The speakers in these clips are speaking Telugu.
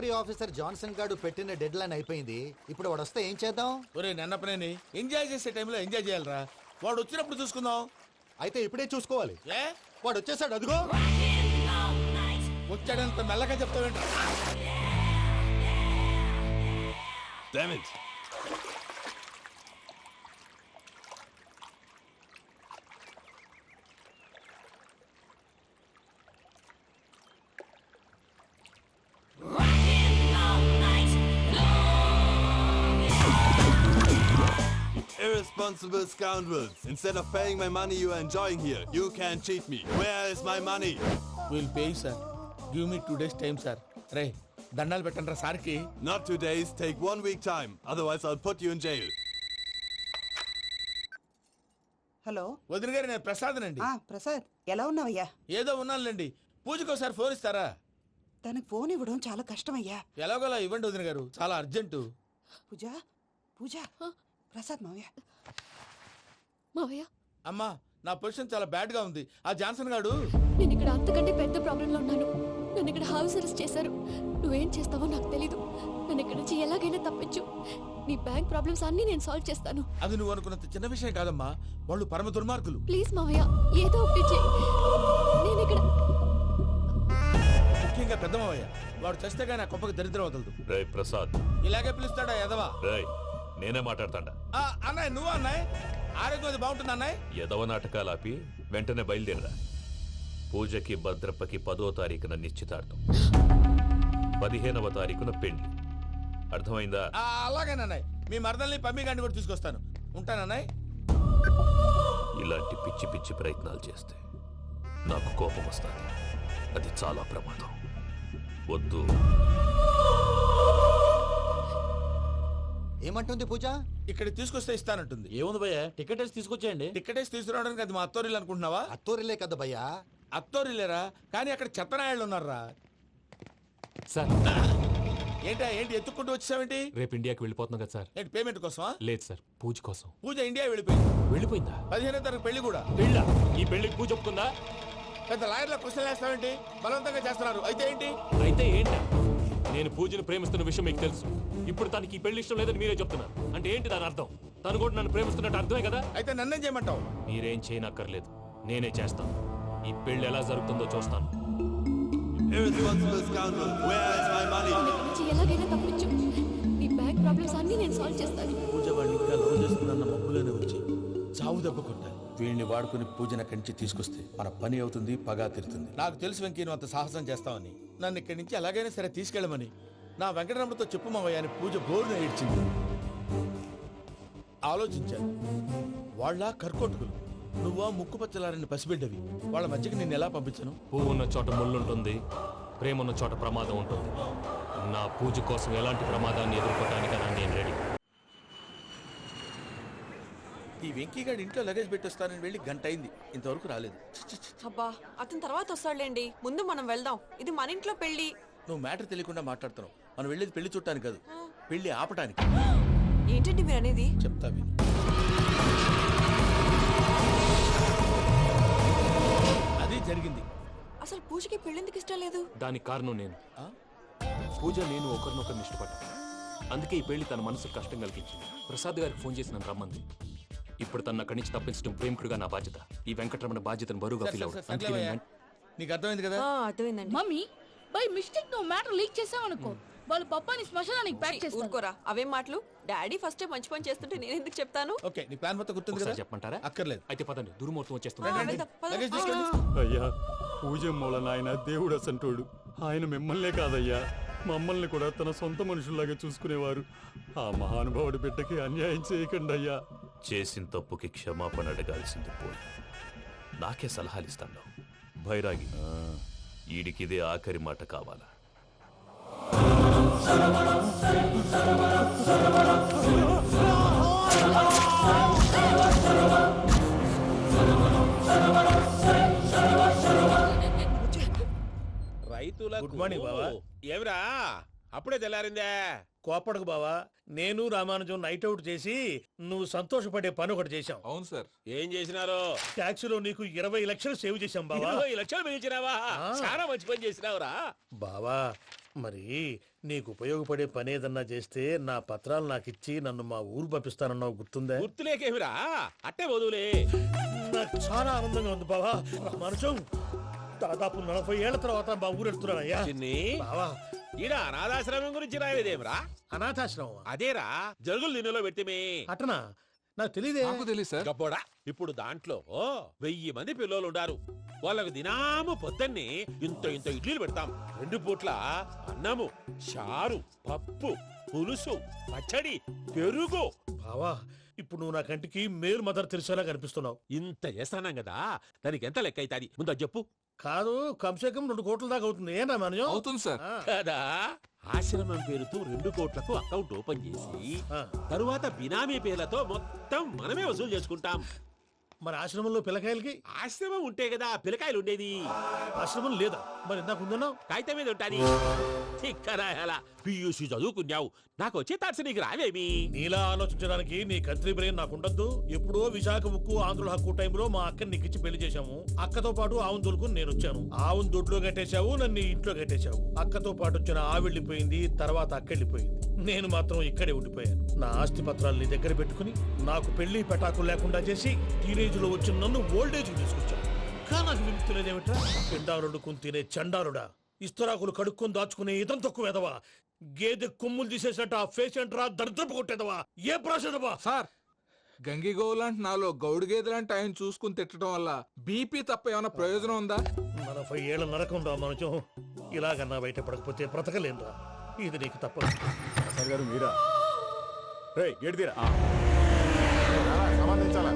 రికవరీ ఆఫీసర్ జాన్సన్ గారు పెట్టిన డెడ్ లైన్ అయిపోయింది. ఇప్పుడు వాడు వస్తే ఏం చేద్దాం? ఒరే నన్నపనేని ఎంజాయ్ చేసే టైంలో ఎంజాయ్ చేయాలరా. వాడు వచ్చినప్పుడు చూసుకుందాం. అయితే ఇప్పుడే చూసుకోవాలి. ఏ వాడు వచ్చేసాడు, అదిగో. వచ్చాడంత మెల్లగా చెప్తావేంట్రా? Damn it. Irresponsible scoundrels. Instead of paying my money you are enjoying here, you can cheat me. Where is my money? Will pay sir. Give me 2 days time sir. రే దండాలు పెట్టండి సార్కి. Not 2 days, take 1 week time. Otherwise I'll put you in jail. Hello. వదిన గారు, నేను ప్రసాదనండి. ప్రసాద్, ఎలా ఉన్నావయ్యా? ఏదో ఉన్నానులేండి. పూజకి ఒకసారి ఫోన్ ఇస్తారా? తనకు ఫోన్ ఇవ్వడం చాలా కష్టమయ్యా. ఎలాగోలా ఇవ్వండి వదిన గారు, చాలా అర్జెంటు. పూజ పూజ ప్రసాద్ మావయ్య. మావయ్య, అమ్మా నా పొజిషన్ చాలా బ్యాడ్ గా ఉంది. ఆ జాన్సన్ గాడు. నేను ఇక్కడ అంతకంటే పెద్ద ప్రాబ్లంలో ఉన్నాను. నన్ను ఇక్కడ హౌస్ అరెస్ట్ చేశారు. నువ్వేం చేస్తావో నాకు తెలీదు. నన్ను ఇక్కడ నుంచి ఎలాగైనా తప్పించు. నీ బ్యాంక్ ప్రాబ్లమ్స్ అన్ని నేను సాల్వ్ చేస్తాను. అది నువ్వు అనుకున్నంత చిన్న విషయం కాదమ్మా. వాళ్ళు పరమ దుర్మార్గులు. ప్లీజ్ మావయ్య, ఏదో ఒకటి చెయ్యి. నేను ఇక్కడ ముఖ్యంగా పెద్దమావయ్య. వాడు చస్తే కానీ ఆ కొంపకి దరిద్రం వదలదు. రే ప్రసాద్, ఇలాగే పిలుస్తాడా ఎదవా? రేయ్ నేనే మాట్లాడతాడా? అన్నయ్య, నువ్వు అన్నయ్య. ఆరోగ్యం అది బాగుంటుంది అన్నయ్య. ఎదవ నాటకాలు ఆపి వెంటనే బయలుదేరరా. పూజకి భద్రప్పకి 10వ తారీఖున నిశ్చితార్థం, 15వ తారీఖున పెళ్లి. అర్థమైందా? అలాగేనన్నయ్య. మీ మరదల్ని పమ్మి గాండి కూడా తీసుకొస్తాను. ఉంటానన్నయ్య. ఇలాంటి పిచ్చి పిచ్చి ప్రయత్నాలు చేస్తే నాకు కోపం వస్తుంది. అది చాలా ప్రమాదం. వద్దు. ఏమంటుంది పూజ? ఇక్కడ తీసుకొస్తే ఇస్తానంటుంది. ఏముంది భయ్య, టికెట్ వేసి తీసుకొచ్చేయండి. టికెటేసి తీసుకురావడానికి అది మా అత్తోరిల్లు అనుకుంటున్నావా? అత్తూరిలే కదా భయ్యా. అత్తోరిల్లేరా, కానీ అక్కడ చెత్తనాయాళ్ళు ఉన్నారా. సార్ ఏంటి ఎత్తుక్కుంటూ వచ్చావేంటి? రేపు ఇండియాకి వెళ్ళిపోతున్నాం కదా సార్. ఏంటి పేమెంట్ కోసమా? లేదు సార్, పూజ కోసం. పూజ ఇండియా వెళ్ళిపోయింది. వెళ్ళిపోయిందా? 15వ తారీఖు పెళ్లి కూడా. పెళ్ళ? ఈ పెళ్లికి పూజ ఒప్పుకుందా? పెద్ద లాయర్ల క్వశ్చన్ వేస్తావేంటి? బలవంతంగా చేస్తున్నారు. అయితే ఏంటి? అయితే ఏంటా? నేను పూజను ప్రేమిస్తున్న విషయం మీకు తెలుసు. ఇప్పుడు తనకి ఈ పెళ్లి ఇష్టం లేదని మీరే చెప్తున్నారు. అంటే ఏంటి దాని అర్థం? తను కూడా నన్ను ప్రేమిస్తున్నట్టు అర్థమే కదా. అయితే నన్నేం చేయమంటావు? మీరేం చేయనక్కర్లేదు, నేనే చేస్తాను. ఈ పెళ్లి ఎలా జరుగుతుందో చూస్తాను. Irresponsible scoundrel. Where is my money? నన్ను ఇక్కడ నుంచి ఎలాగైనా తప్పించు. నీ బ్యాంక్ ప్రాబ్లమ్స్ అన్ని నేను సాల్వ్ చేస్తాను. పూజ వాడిని ఇంకా లవ్ చేస్తుందన్న మబ్బులోనే వచ్చి చావు దెబ్బ కొట్టాలి. వీళ్ళని వాడుకుని పూజన కంచి తీసుకొస్తే మన పని అవుతుంది, పగా తీరుతుంది. నాకు తెలుసు వెంకీ నువ్వు అంత సాహసం చేస్తావని. నన్ను ఇక్కడి నుంచి ఎలాగైనా సరే తీసుకెళ్ళమని నా వెంకటరమణతో చెప్పు మావయ్య అని పూజ బోరున ఏడ్చింది. ఆలోచించాను. వాళ్ళ కర్కోటకులు, నువ్వా ముక్కు పచ్చలారని పసిబిడ్డవి. వాళ్ళ మధ్యకి నేను ఎలా పంపించను? పువ్వు ఉన్న చోట ముళ్ళుంటుంది, ప్రేమ ఉన్న చోట ప్రమాదం ఉంటుంది. నా పూజ కోసం ఎలాంటి ప్రమాదాన్ని ఎదుర్కోవడానికైనా నేను రెడీ. ఈ వెంకీగాడి ఇంట్లో లగేజ్ పెట్టొస్తానని వెళ్ళి గంట అయింది, ఇంతవరకు రాలేదు. అబ్బా, అతని తర్వాత వస్తాడులేండి. ముందు మనం వెళ్దాం. ఇది మన ఇంట్లో పెళ్లి. నువ్వు మ్యాటర్ తెలియకుండా మాట్లాడుతున్నావు. మనం వెళ్ళేది పెళ్లి చుట్టానికి కాదు, పెళ్లి ఆపటానికి. ఏంటండి మీరు అనేది? చెప్తా విను. అది జరిగింది. అసలు పూజకి పెళ్ళెందుకు ఇష్టం లేదు? దానికి కారణం నేను. పూజ నేను ఒకరినొకరిని ఇష్టపడ్డా. అందుకే ఈ పెళ్లి తన మనసుకు కష్టం కలిగించింది. ప్రసాద్ గారికి ఫోన్ చేసి నన్ను రమ్మంది. ఇప్పుడు తన అక్కడి నుంచి తప్పించడం ప్రేమికుడుగా నా బాధ్యత. ఈ వెంకటరమణ బాధ్యతను బరువుగా ఫీల్ అవుతుంది. నీకు అర్థమైంది కదా? అర్థమైందండి. మమ్మీ, బై మిస్టేక్ నువ్వు మ్యాటర్ లీక్ చేసావనుకో, వాళ్ళు పప్పాని శ్మశానానికి ప్యాక్ చేస్తారు. ఊరుకోరా, అవేం మాటలు. డాడీ ఫస్ట్ మంచి పని చేస్తుంటే నేను ఎందుకు చెప్తాను? ఓకే, నీ ప్లాన్ మొత్తం గుర్తుంది కదా? చెప్పమంటారా? అక్కర్లేదు. అయితే పదండి, దుర్ముహూర్తం వచ్చేస్తుంది. వెళ్దాం, పద. లగేజ్ తీసుకెళ్ళి. అయ్యా, పూజ మూలన ఆయన దేవుడు అసంటోడు. ఆయన మిమ్మల్నే కాదయ్యా, మమ్మల్ని కూడా తన సొంత మనుషుల్లాగా చూసుకునేవారు. ఆ మహానుభావుడి బిడ్డకి అన్యాయం చేయకండి అయ్యా. చేసిన తప్పుకి క్షమాపణ అడగాల్సింది పోయి నాకే సలహాలు ఇస్తాను. భైరాగి, ఈడికిదే ఆఖరి మాట కావాలా? రైతుల గుడ్ మార్నింగ్ బావా. ఏమిరా అప్పుడే తెల్లారిందే? కోపడకు బావా, నేను రామానుజం నైట్ అవుట్ చేసి నువ్వు సంతోషపడే పని ఒకటి చేశాం. అవును సార్. ఏం చేసినారు? ట్యాక్సీలో నీకు 20 లక్షలు సేవ్ చేశాం బావా. 20 లక్షలు మిగిల్చినావా? చాలా మంచి పని చేసినావురా బావా. మరి నీకు ఉపయోగపడే పని ఏదన్నా చేస్తే నా పత్రాలు నాకు ఇచ్చి నన్ను మా ఊరు పంపిస్తానన్నావు, గుర్తుందా? గుర్తులేకేమిరా, అట్టే వదులే. నాకు చాలా ఆనందంగా ఉంది బావా. మనుషం దాదాపు 40 ఏళ్ల తర్వాత మా ఊరు వెళ్తున్నానయ్యా. చిన్ని బావా, ఈడ అనాథాశ్రమం గురించి రాయలేదేమిరా? అనాథాశ్రమం అదేరా జరుగులు దీనిలో పెట్టిమే. అటనా? నాకు తెలియదే. గబ్బోడా, ఇప్పుడు దాంట్లో 1000 మంది పిల్లలు ఉండారు. వాళ్ళకు దినాము పొద్దున్నే ఇంత ఇంత ఇడ్లీలు పెడతాం. 2 పూట్ల అన్నము, చారు, పప్పు, పులుసు, పచ్చడి, పెరుగు. బావా, ఇప్పుడు నువ్వు నా కంటికి మేలు మదర్ తెరిసేలా కనిపిస్తున్నావు. ఇంత చేస్తానం కదా, దానికి ఎంత లెక్క అవుతుంది ముందు అది చెప్పు. కాదు, కంసే కం 2 కోట్ల దాకా అవుతుంది. ఏనా మనయం? అవుతుంది సార్. కదా, ఆశ్రమం పేరుతో 2 కోట్లకు అకౌంట్ ఓపెన్ చేసి తరువాత బినామీ పేర్లతో మొత్తం మనమే వసూలు చేసుకుంటాం. మరి ఆశ్రమంలో పిల్లకాయలకి? ఆశ్రమం ఉంటే కదా పిల్లకాయలు ఉండేది. ఆశ్రమం లేదా? మరి ఇందాక ఉందన్నావు. కాగితం మీద ఉంటాది. చిక్కరాయాలా పియూసీ చదువుకున్నావు, నాకు వచ్చే తాట్స్ నీకు రావేమి? నీలా ఆలోచించడానికి నీ కత్రి బ్రెయిన్ నాకు ఉండద్దు. ఎప్పుడో విశాఖ ఉక్కు ఆంధ్రుల హక్కు టైంలో మా అక్కని నీకిచ్చి పెళ్లి చేశాము. అక్కతో పాటు ఆవును దొడుకుని నేను వచ్చాను. ఆవును దొడ్లో కట్టేశావు, నన్ను ఇంట్లో కట్టేశావు. అక్కతో పాటు వచ్చిన ఆవిళ్ళిపోయింది, తర్వాత అక్కెళ్ళిపోయింది. నేను మాత్రం ఇక్కడే ఉండిపోయాను. నా ఆస్తి పత్రాలు నీ దగ్గర పెట్టుకుని నాకు పెళ్లి పెటాకులు లేకుండా చేసి టీనేజ్ లో వచ్చిన నన్ను ఓల్డేజ్ తీసుకొచ్చాను. కానీ నాకు విముక్తులేదేమిట్రా? పిండారుడుకుని తినే చండారుడా, ఇస్తరాకులు కడుక్కొని దాచుకునే ఇతం తక్కువ ఎదవా, గేదె కొమ్ములు తీసేసట ఆ పేషెంట్ రా దరిద్రపు కొట్టేదవా, ఏ ప్రాసెదవా? సార్, గంగిగోవు లాంటి నాలో గౌడు గేదె లాంటి ఆయన చూసుకుని తిట్టడం వల్ల బీపీ తప్ప ఏమైనా ప్రయోజనం ఉందా? 40 ఏళ్ల నరకం రా మనుషం. ఇలాగన్నా బయటపడకపోతే బ్రతకలేనురా. ఇది నీకు తప్పదు. సార్ గారు మీరా? రే గేట్ తీరా. సంబంధించాలా?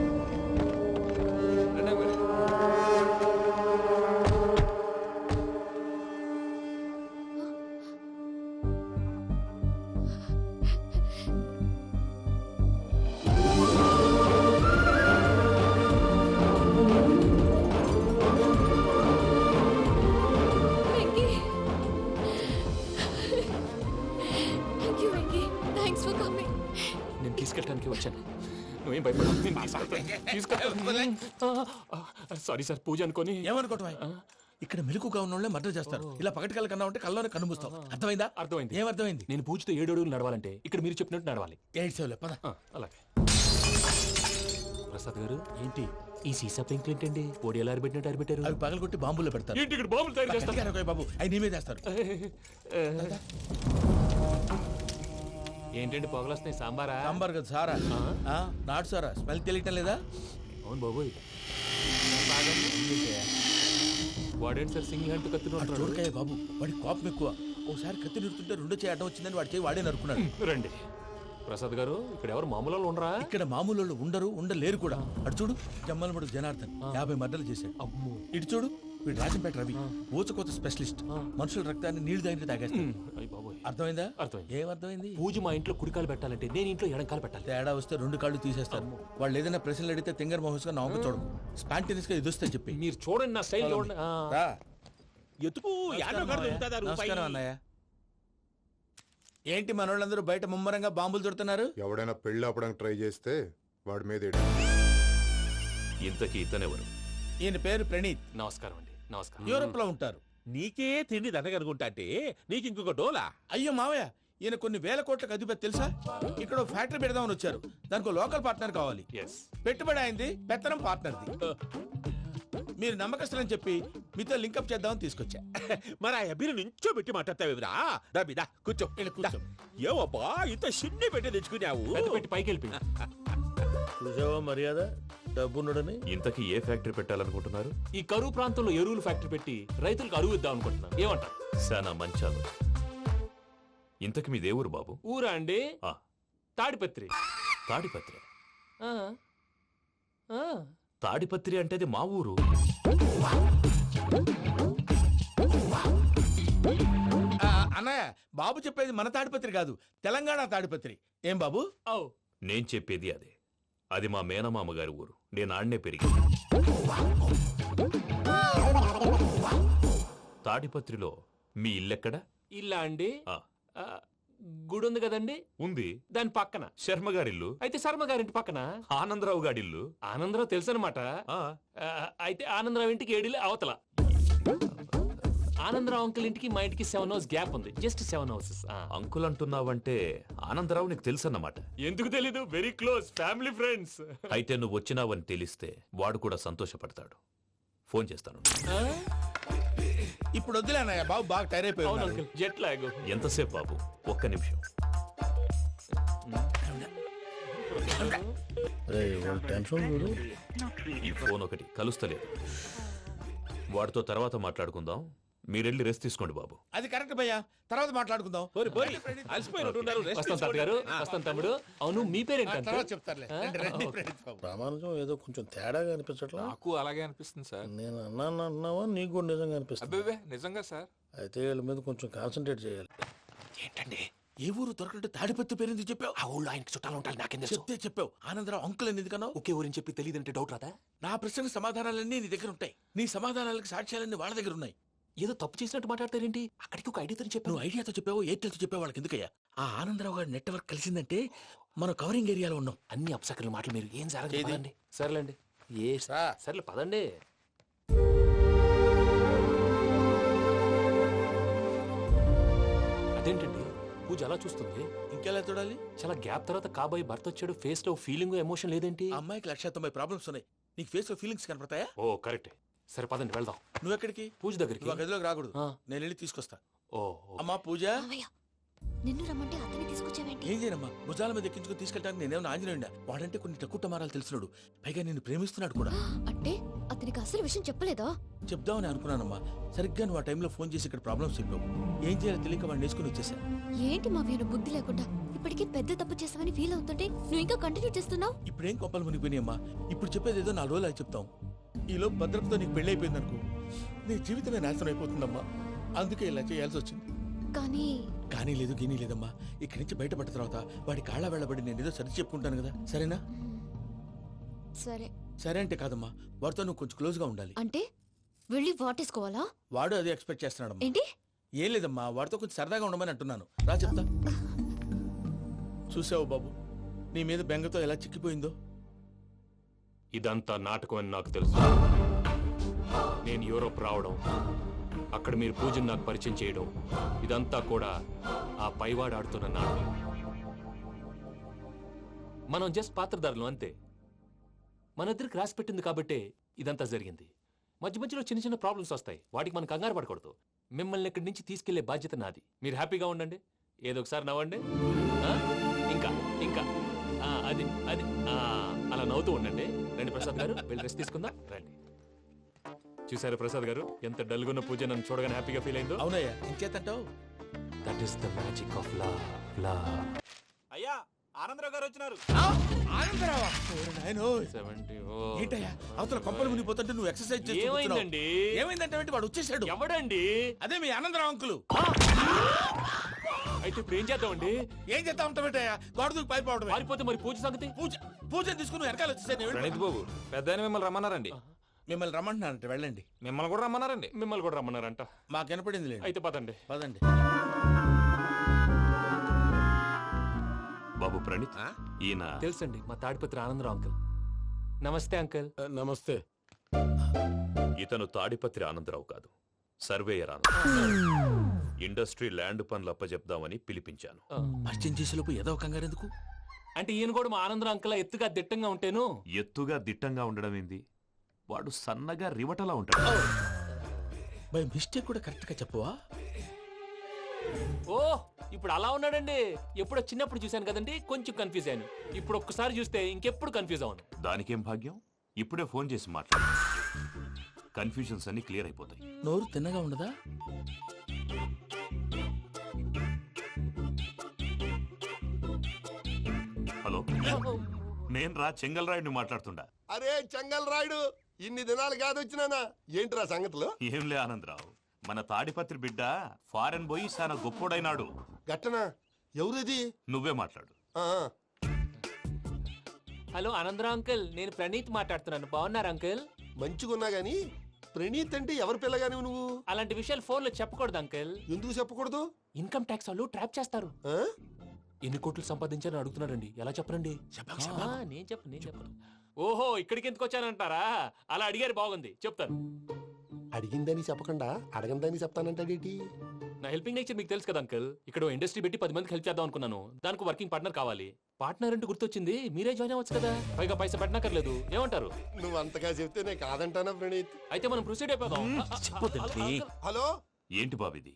Venky, thank you Venky, thanks for coming. నేను తీసుకెళ్ళడానికి వచ్చాను, నువ్వేం భయపడకు. నేను తీసుకెళ్తాను. సారీ సార్, పూజ అనుకొని. ఏమనుకోవటం? ఇక్కడ మెలకుగా ఉన్న వాళ్ళే మర్డర్ చేస్తారు. ఇలా పగటి కళ్ళ కన్నా ఉంటే కళ్ళలోనే కనుమూస్తావు. అర్థమైందా? అర్థమైంది. ఏమర్థమైంది? నేను పూజతో 7 అడుగులు నడవాలంటే ఇక్కడ మీరు చెప్పినట్టు నడవాలి. 8 సేవలే పద. అలాగే. ప్రసాద్ గారు, ఏంటి ఈ సీసా పెంకులు ఏంటండి? ఓడి ఎలా అరబెట్టినట్టు అరబెట్టారు? అవి పగలగొట్టి బాంబుల్లో పెడతారు. ఏంటి ఇక్కడ బాంబులు తయారు చేస్తారు? గట్టిగా అరవై బాబు, అవి నీవే చేస్తారు. ఏంటండి పొగలొస్తున్నాయి? సాంబారా? సాంబార్ కదా సారా. నాటు సారా, స్మెల్ తెలియటం లేదా? అవును బాబోయ్. వాడేంటి సార్ సింగిల్ హ్యాండ్ కత్తి చూడకాయ బాబు, వాడి కోపం ఎక్కువ. ఒకసారి కత్తి నిరుతుంటే 2 చేయి అడ్డం వచ్చిందని వాడి చేయి వాడే నరుకున్నాడు. రండి ప్రసాద్ గారు, ఇక్కడ ఎవరు మామూలు వాళ్ళు ఉండరా? ఇక్కడ మామూలు వాళ్ళు ఉండరు, ఉండలేరు కూడా. అటు చూడు, జమ్మలమడు జనార్దన్ 50 మర్డర్లు చేశాడు. అమ్మో. ఇటు చూడు, వీడు రాజంపేట రవి, ఊచకోత స్పెషలిస్ట్. మనుషుల రక్తాన్ని నీళ్లు తాగితే తాగేస్తాడు. అర్థమైందా? అర్థమైంది. ఏమర్థమైంది? పూజ మా ఇంట్లో కుడికాలు పెట్టాలంటే నేను ఇంట్లో ఎడంకాలు పెట్టాలి. తేడా వస్తే 2 కాళ్ళు తీసేస్తారు. వాళ్ళు ఏదైనా ప్రశ్నలు అడిగితే తింగర్ మహోస్ గా నవ్వు చూడకు. స్పాంటినియస్ గా ఎదుస్తా చెప్పి. మీరు చూడండి నా స్టైల్. ఎతుకు నమస్కారం అన్నయ్య. ఏంటి మనోళ్ళందరూ బయట ముమ్మరంగా బాంబులు చుడుతున్నారు? ఎవడైనా పెళ్లి ఆపడానికి ట్రై చేస్తే వాడి మీద ఇంతకీ ఇతనెవరు? ఈయన పేరు ప్రణీత్. నమస్కారం అండి. నమస్కారం. యూరోప్ లో ఉంటారు. నీకే తిండి దండగనుకుంటా అంటే నీకు ఇంకొక డోలా? అయ్యో మావయ్య, ఈయన కొన్ని వేల కోట్లకు అధిపతి తెలుసా? ఇక్కడ ఫ్యాక్టరీ పెడదామని వచ్చారు. దానికి లోకల్ పార్ట్నర్ కావాలి. పెట్టుబడి అయింది, పెత్తనం పార్ట్నర్ది. మీరు నమ్మకస్తులని చెప్పి మీతో లింకప్ చేద్దామని తీసుకొచ్చా. మరి ఆ అబ్బిని నుంచో పెట్టి మాట్లాడతావురా? దాబిదా కూర్చో. కూర్చో. ఏవబ్బా ఇంత చిన్ని పెట్టి తెచ్చుకున్నావు? పెట్టి పైకి వెళ్ళి చూసావా మర్యాద, డబ్బున్నడని. ఇంతకీ ఏ ఫ్యాక్టరీ పెట్టాలనుకుంటున్నారు? ఈ కరువు ప్రాంతంలో ఎరువులు ఫ్యాక్టరీ పెట్టి రైతులకు అరువు ఇద్దాం అనుకుంటున్నాను. ఏమంటారు? శానా మంచాలు. ఇంతకి మీ దేవురు బాబు? ఊరా అండి? తాడిపత్రి. తాడిపత్రి? తాడిపత్రి అంటే అది మా ఊరు. అన్నయ్య, బాబు చెప్పేది మన తాడిపత్రి కాదు, తెలంగాణ తాడిపత్రి. ఏం బాబు? నేను చెప్పేది అదే. అది మా మేనమామ గారి ఊరు. నేను ఆడనే పెరిగింది. తాడిపత్రిలో మీ ఇల్లెక్కడ? ఇల్లా అండి? గుడి ఉంది కదండి? ఉంది. దాని పక్కన శర్మ గారిల్లు. అయితే శర్మ గారింటి పక్కన ఆనందరావు గారిల్లు. ఆనందరావు తెలుసు అనమాట. అయితే ఆనందరావు ఇంటికి 7 అవతల. ఆనందరావు అంకుల్ ఇంటికి మా ఇంటికి 7 hours గ్యాప్ ఉంది. Just 7 houses. అంకుల్ అంటున్నావంటే ఆనందరావు నీకు తెలుసన్నమాట. ఎందుకు తెలీదు? Very close family friends. అయితే నువ్వు వచ్చినావని తెలిస్తే వాడు కూడా సంతోషపడతాడు. ఫోన్ చేస్తాను. ఇప్పుడు వద్దులే అన్నయ్య, బాబు బాగా టైర్ అవును అయిపోయి అంకుల్, జెట్ లాగ్. ఎంతసేపు బాబు? ఒక్క నిమిషం. ఈ ఫోన్ ఒకటి కలుస్తలేదు. వాడితో తర్వాత మాట్లాడుకుందాం. మీరెళ్ళి రెస్ట్ తీసుకోండి బాబు. అది కరెక్ట్ భయ్యా, తర్వాత మాట్లాడుకుందాం. అలసిపోయినట్టున్నారు. rest వస్తాం తాత గారు, వస్తాం తమ్ముడు. అవును, మీ పేరేంటి తర్వాత అంకుల్? చెప్తారులే. రండి, రండి, ఫ్రెండ్స్ బాబు. ప్రామాణికం ఏదో కొంచెం తేడాగా అనిపించట్లా? నాకు అలాగే అనిపిస్తుంది సార్. నేను అన్నావా నీకు కూడా నిజంగా అనిపిస్తుంది? అబ్బే నిజంగా సార్. అయితే వీళ్ళ మీద కొంచెం కాన్సన్ట్రేట్ చేయాలి. ఏంటండి ఏ ఊరు దొరకట్టు తాడిపత్రి పేరు ఎందుకు చెప్పావు? ఆ ఊళ్ళో ఆయనకి చుట్టాలు ఉంటారు, నాకేం తెలుసు. చెప్తే చెప్పావు. ఆనందరావు అంకుల్ అని ఎందుకన్నావు? ఒకే ఊరిని చెప్పి తెలియదంటే డౌట్ రాదా? నా ప్రశ్నకు సమాధానాలన్నీ నీ దగ్గర ఉంటాయి. నీ సమాధానాలకు సాక్ష్యాలన్నీ వాళ్ళ దగ్గర ఉన్నాయి. ఏదో తప్పు చేసినట్టు మాట్లాడతారేంటి? అక్కడికి ఒక ఐడియాతో చెప్పాను. నువ్వు ఐడియాతో చెప్పావు, ఎయిర్టెల్తో చెప్పావు, వాళ్ళకి ఎందుకయ్యా? ఆ ఆనందరావు గారి నెట్వర్క్ కలిసిందంటే మనం కవరింగ్ ఏరియాలో ఉన్నాం. అన్ని అప్సకర్ల మాటలు మీరు ఏం జరగదు. పదండి. సర్లేండి. సర్లే పదండి. అదేంటండి పూజ అలా చూస్తుంది? ఇంకెలా చూడాలి? చాలా గ్యాప్ తర్వాత కాబోయే భర్త వచ్చాడు. ఫేస్ లో ఫీలింగ్ ఎమోషన్ లేదేంటి? ఆ అమ్మాయికి 190 ప్రాబ్లమ్స్ ఉన్నాయి. నీకు ఫేస్ లో ఫీలింగ్స్ కనపడతాయా? ఓ కరెక్ట్. సరే పదండి వెళ్దాం. నువ్వు ఎక్కడికి? పూజ దగ్గరికి. నువ్వు ఆ గదిలోకి రాకూడదు. ఆ. నేను వెళ్ళి తీసుకొస్తా. ఓ అమ్మా పూజ, మావయ్య నిన్ను రమ్మంటే అతన్ని తీసుకొచ్చావేంటి? ఏం చేయనమ్మా? భుజాల మీద ఎక్కించుకుని తీసుకెళ్ళడానికి నేనేమన్నా ఆంజనేయుడా? వాడంటే కొన్ని తక్కువ టమారాలు తెలిసినాడు, పైగా నిన్ను ప్రేమిస్తున్నాడు కూడా. అంటే అతనికి అసలు విషయం చెప్పలేదా? చెప్దామని అనుకున్నానమ్మా. సరిగ్గా నువ్వు ఆ టైంలో ఫోన్ చేసి ఇక్కడ ప్రాబ్లమ్స్ చెప్పావు. ఏం చేయాలో తెలియక వాడిని వేసుకుని వచ్చేసా. ఏంటి మావయ్య నువ్వు బుద్ధి లేకుండా? ఇప్పటికే పెద్ద తప్పు చేసావని ఫీల్ అవుతుంటే నువ్వు ఇంకా కంటిన్యూ చేస్తున్నావు. ఇప్పుడేం కొప్పలు మునిగిపోయినాయమ్మా. ఇప్పుడు చెప్పేది ఏదో 4 రోజులు అది చెప్తాం. ఈలోపు భద్రతతో నీకు పెళ్లి అయిపోయింది అనుకో, నీ జీవితమే నాశనం అయిపోతుందమ్మా. అందుకే ఇలా చేయాల్సి వచ్చింది. కానీ లేదు గీనీ లేదమ్మా. ఇక్కడి నుంచి బయటపడ్డ తర్వాత వాడి కాళ్ళ వెళ్ళబడి నేను ఏదో సరి చెప్పుకుంటాను కదా, సరేనా? సరే. సరే అంటే కాదమ్మా, వాడితో నువ్వు కొంచెం క్లోజ్ గా ఉండాలి. అంటే వెళ్ళి వాటేసుకోవాలా? వాడు అదే ఎక్స్పెక్ట్ చేస్తున్నాడమ్మా. ఏంటి? ఏం లేదమ్మా, వాడితో కొంచెం సరదాగా ఉండమని అంటున్నాను. రా చెప్తా. చూసావు బాబు, నీ మీద బెంగతో ఎలా చిక్కిపోయిందో. ఇదంతా నాటకం అని నాకు తెలుసు. నేను యూరోప్ రావడం, అక్కడ మీరు పూజను నాకు పరిచయం చేయడం, ఇదంతా కూడా ఆ పైవాడు ఆడుతున్న నాటకం. మనం జస్ట్ పాత్రధారులు అంతే. మన ఇద్దరికి రాసి పెట్టింది కాబట్టే ఇదంతా జరిగింది. మధ్య మధ్యలో చిన్న చిన్న ప్రాబ్లమ్స్ వస్తాయి, వాటికి మనం కంగారు పడకూడదు. మిమ్మల్ని ఇక్కడి నుంచి తీసుకెళ్లే బాధ్యత నాది. మీరు హ్యాపీగా ఉండండి, ఏదో ఒకసారి నవ్వండి. ఇంకా ఇంకా అది అది అలా నవ్వుతూ ఉండండి. రండి ప్రసాద్ గారు, వెళ్ళి రెస్ట్ తీసుకుందాం. రండి. చూసారు ప్రసాద్ గారు, ఎంత డల్గున్న పూజ నన్ను చూడగానే హ్యాపీగా ఫీల్ అయిందో? అవునయ్యా, ఇంకేతంటావు? That is the magic of love. అయ్యా ఆనందరావు గారు వచ్చినారు. ఆనందరావా? ఏంటయ్యా అవతల కొంపలు మునిగిపోతుంటే నువ్వు ఎక్సర్సైజ్ చేస్తూ ఏమైందండి? ఏమైందంటే వాడు వచ్చేసాడు. ఎవడండి? అదే మీ ఆనందరావు అంకులు. అయితే ఇప్పుడు ఏం చేద్దామండి? ఏం చేస్తా ఉంటావేటయ్యా? గోడ దూకి పైపోవడం. పారిపోతే మరి పూజ సంగతి? పూజ తీసుకుని వెనకాల వచ్చేసాను. ప్రణీత్ బాబు, పెద్ద మిమ్మల్ని రమ్మన్నారండి. మిమ్మల్ని రమ్మంటున్నారంట, వెళ్ళండి. మిమ్మల్ని కూడా రమ్మన్నారండి. మిమ్మల్ని కూడా రమ్మన్నారంట. మాకు వినపడింది లేదు. అయితే పదండి. పదండి. బాబు ప్రణీత్, ఈయన తెలుసండి, మా తాడిపత్రి ఆనందరావు అంకుల్. నమస్తే అంకుల్. నమస్తే. ఇతను తాడిపత్రి ఆనందరావు కాదు, సర్వేయర్ ఆనందరావు. ఇండస్ట్రీ ల్యాండ్ పనులు అప్పచెప్దామని పిలిపించాను. పరిచయం చేసేలోపు ఏదో కంగారు ఎందుకు? అంటే ఈయన కూడా మా ఆనందరావు అంకుల్ ఎత్తుగా దిట్టంగా ఉంటాను. ఎత్తుగా దిట్టంగా ఉండడం ఏంది? వాడు సన్నగా రివటలా ఉంటాడు. బై మిస్టేక్ కూడా కరెక్ట్ గా చెప్పవా? ఓ ఇప్పుడు అలా ఉన్నాడండి. ఎప్పుడో చిన్నప్పుడు చూశాను కదండి, కొంచెం కన్ఫ్యూజ్ అయ్యాను. ఇప్పుడు ఒక్కసారి చూస్తే ఇంకెప్పుడు కన్ఫ్యూజ్ అవును. దానికేం భాగ్యం, ఇప్పుడే ఫోన్ చేసి మాట్లాడు. కన్ఫ్యూజన్స్ అన్ని క్లియర్ అయిపోతాయి. నోరు తిన్నగా ఉండదా? హలో, నేను రా చెంగల్ రాయుడిని మాట్లాడుతుండా. అరే చెంగల్ రాయుడు, ఇన్ని దినాలు కాదు వచ్చినానా? ఏంట్రా సంగతులు? ఏంలే ఆనందరావు, మన తాడిపత్రి బిడ్డ ఫారెన్ పోయి చాలా గొప్పోడైనాడు. గట్టనా? ఎవరిది? నువ్వే మాట్లాడు. హలో ఆనందరావు అంకుల్, నేను ప్రణీత్ మాట్లాడుతున్నాను. బాగున్నారు అంకుల్? మంచిగున్నా గాని ప్రణీత్ అంటే ఎవరి పిల్లగాని నువ్వు? అలాంటి విషయాలు ఫోన్ లో చెప్పకూడదు అంకుల్. ఎందుకు చెప్పకూడదు? ఇన్కమ్ ట్యాక్స్ వాళ్ళు ట్రాప్ చేస్తారు. ఎన్ని కోట్లు సంపాదించాలని అడుగుతున్నారండి. ఎలా చెప్పరండి? నేను చెప్పను. ఓహో, ఇక్కడికి ఎందుకు వచ్చానంటారా? అలా అడిగారు, బాగుంది, చెప్తాను. అడిగిందని చెప్పకుండా అడగందని చెప్తానంటాడేటి? నా హెల్పింగ్ నేచర్ మీకు తెలుసు కదా అంకల్. ఇక్కడ ఇండస్ట్రీ పెట్టి 10 మందికి హెల్ప్ చేద్దాం అనుకున్నాను. దానికి వర్కింగ్ పార్ట్నర్ కావాలి. పార్ట్నర్ అంటే గుర్తొచ్చింది, మీరే జాయిన్ అవ్వచ్చు కదా, పైగా పైసా పెట్టనక్కర్లేదు. ఏమంటారు? నువ్వు అంతగా చెప్తే నేను కాదంటానా ప్రణీత్? అయితే మనం ప్రొసీడ్ అయిపోదాం. చెప్పదండి. హలో, ఏంటి బాబిది?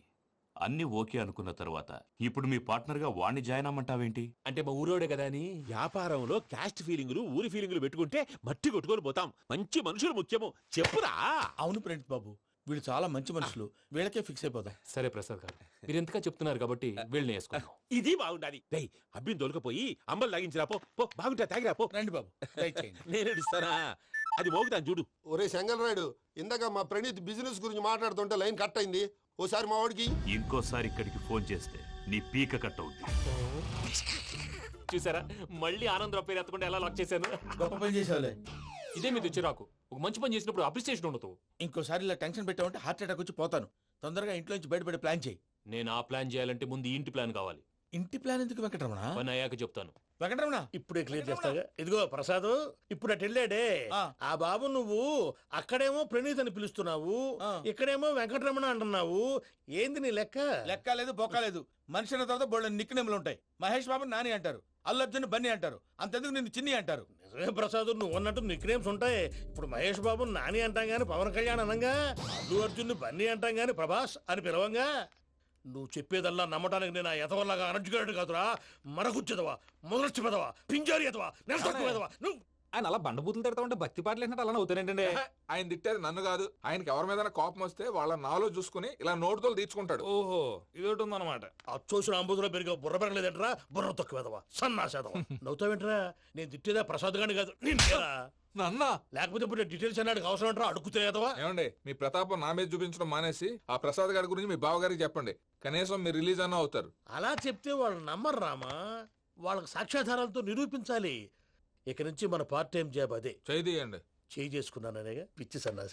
అన్ని ఓకే అనుకున్న తర్వాత ఇప్పుడు మీ పార్ట్నర్ గా వాణ్ణి జాయిన్ అమ్మంటావేంటి? అంటే మా ఊరోడే కదా అని. వ్యాపారంలో క్యాస్ట్ ఫీలింగులు ఊరి ఫీలింగులు పెట్టుకుంటే మట్టి కొట్టుకొని పోతాం. మంచి మనుషులు ముఖ్యము, చెప్పురా. అవును ప్రణీత్ బాబు, వీళ్ళు చాలా మంచి మనుషులు, వీళ్ళకే ఫిక్స్ అయిపోదాం. సరే ప్రసాద్ గారు, మీరు ఎంతగా చెప్తున్నారు కాబట్టి వీళ్ళని వేసుకున్నాం. ఇది బాగుండాలి. డై అబ్బిని దొలకపోయి అమ్మలు లాగించిరా పో. పో బాగుంటా, తాగిరా పో. రండి బాబు, దయచేయండి. నేను ఇస్తానా? అది మోగుతాను చూడు. ఒరే చెంగల్ రాయుడు, ఇందాక మా ప్రణీత్ బిజినెస్ గురించి మాట్లాడుతుంటే లైన్ కట్ అయింది. ఓసారి మా వాడికి ఇంకోసారి ఇక్కడికి ఫోన్ చేస్తే నీ పీక కట్ అవుద్ది. చూసారా, మళ్ళీ ఆనందరావు పేరు ఎత్తకుండా ఎలా లాక్ చేశాను. గొప్ప పని చేసేవాళ్ళే. ఇదే మీద చిరాకు. ఒక మంచి పని చేసినప్పుడు అప్రిసియేషన్ ఉండదు. ఇంకోసారి ఇలా టెన్షన్ పెట్టామంటే హార్ట్ అటాక్ వచ్చి పోతాను. తొందరగా ఇంట్లో నుంచి బయటపడే ప్లాన్ చేయి. నేను ఆ ప్లాన్ చేయాలంటే ముందు ఈ ఇంటి ప్లాన్ కావాలి. ఇంటి ప్లాన్ ఎందుకు వెంకటరమణ? పని అయ్యాక చెప్తాను. వెంకటరమణ ఇప్పుడే క్లియర్ చేస్తాగా. ఇదిగో ప్రసాద్, ఇప్పుడు అటు వెళ్ళాడే ఆ బాబు, నువ్వు అక్కడేమో ప్రణీత్ అని పిలుస్తున్నావు, ఇక్కడేమో వెంకటరమణ అంటున్నావు. ఏంది నీ లెక్క? లెక్క లేదు, బొక్క లేదు. మనిషి అన్న తర్వాత బోళ్ళ నిక్నెములు ఉంటాయి. మహేష్ బాబు నాని అంటారు, అల్లు అర్జున్ బన్నీ అంటారు, అంతెందుకు నిన్ను చిన్ని అంటారు. నిజమే ప్రసాద్, నువ్వు అన్నట్టు నిక్నేమ్స్ ఉంటాయి. ఇప్పుడు మహేష్ బాబు నాని అంటాం గాని పవన్ కళ్యాణ్ అనంగా, అల్లు అర్జున్ బన్నీ అంటాం గాని ప్రభాస్ అని పిలవంగా. నువ్వు చెప్పేదల్లా నమ్మటానికి నేను ఆ ఎతవల్లాగా అనర్జుకేటెడ్ కాదురా. మరగుచ్చదవా, మొదలచ్చి పెదవా, పింజారి ఎదవా, నెలసొక్కుదవా. నువ్వు ఆయన అలా బండబూతులు తిడతా ఉంటే భక్తి పాటలు ఏంటంటే అలా అవుతానంటే. ఆయన తిట్టేది నన్ను కాదు, ఆయనకి ఎవరి మీద కోపం వస్తే వాళ్ళ నాలో చూసుకుని ఇలా నోటుతో తీర్చుకుంటాడు. ఓహో, ఇదొకటి ఉందన్నమాట. అచ్చోసిన అంబుధులో పెరిగే బుర్ర పెరగలేదంటరా, బుర్ర తొక్కువేదవా, సన్నాసేదవా. నవ్వుతావేంట్రా? నేను తిట్టేదా ప్రసాద్ గాని కాదు, నిన్నేరా. నన్నా? లేకపోతే ఇప్పుడు డీటెయిల్స్ అన్నాడు అవసరం అంటారా? అడుగుతాయేదవా. ఏమండి, మీ ప్రతాపం నా మీద చూపించడం మానేసి ఆ ప్రసాద్ గారి గురించి మీ బావగారికి చెప్పండి. కనీసం మీరు రిలీజ్ అన్న అవుతారు. అలా చెప్తే వాళ్ళు నమ్మరు రామా. వాళ్ళకి సాక్ష్యాధారాలతో నిరూపించాలి. ఇక నుంచి మన పార్ట్ టైం జాబ్ అదే. చేయండి. చేసుకున్నాననేగా పిచ్చి సన్నాసి.